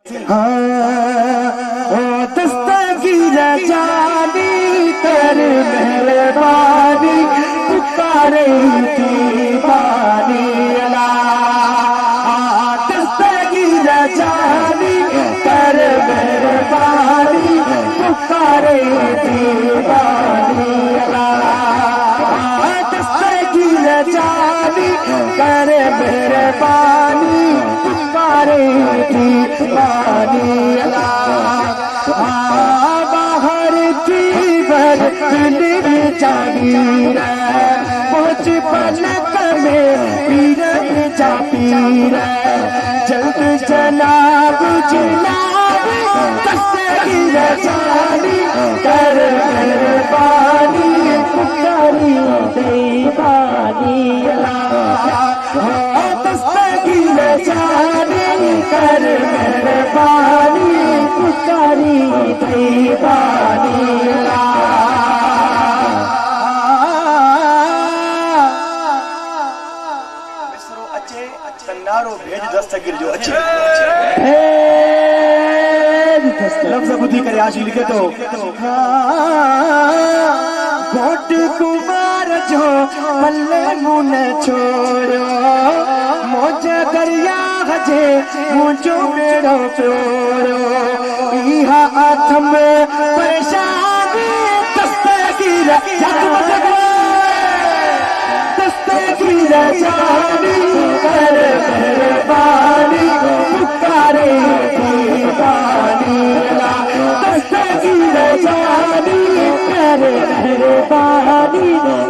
हाँ ओ दस्तगीर जानी कर मेहरबानी पुकारे दीवानी अला। दस्तगीर जानी कर मेहरबानी पुकारे दीवानी अला। दस्तगीर जानी कर मेहरबानी पुकारे दीवानी अला। बाहर की बरतन जानी पहुँच पलक में पीर जा पीर जल्द जनाब जनाब दस्तगीर जानी कर मेहरबानी पुकारी दीवानी अला। दस्तगीर जानी कर मेहरबानी पुकारी दीवानी अला। नारो भेज दस्तगीर जो अच्छे लफ्ज़ बुद्धि करे आशिक लिखे तो गोट कुमार जो पल्ले मुन छोड़ो मोजे दरिया हजे मुझो मेरो प्योरो इहा आथम परेशानी दस्तगीर दस्तगीर जानी कर मेहरबानी पुकारे दीवानी अला। दस्तगीर जानी कर मेहरबानी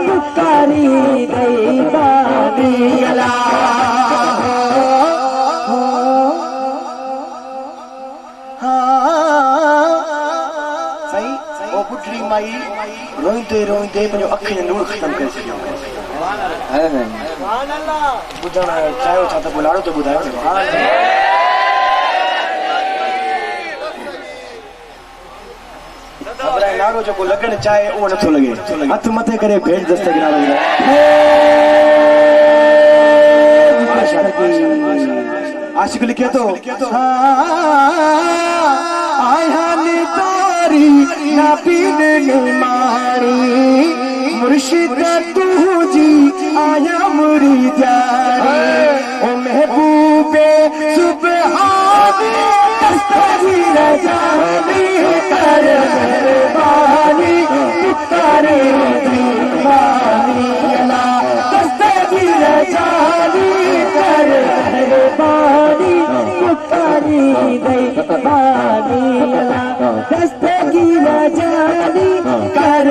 पुकारी दीवानी अला। सही ओ पुटरी माई रोईंदे रोईंदे पंहिंजो अखियुनि जो नूर ख़तम करे छॾियो। ॿुधण चाहियो छा त बुलाड़ो त ॿुधायो न। घबराए नारो जेको लॻणु चाहे उहो नथो लॻे। हथ मथे करे भेट दस्तगीर नारो आशिक लिखे तो आया निदारी नबीन निमारी मुर्शिद तुझी आया मुरी जारी ओ महबूबे सुबहानी दस्तगीर जानी कर मेहरबानी पुकारे दीवानी अला। दस्तगीर जानी कर मेहरबानी पुकारी दीवानी अला। दस्तगीर जानी कर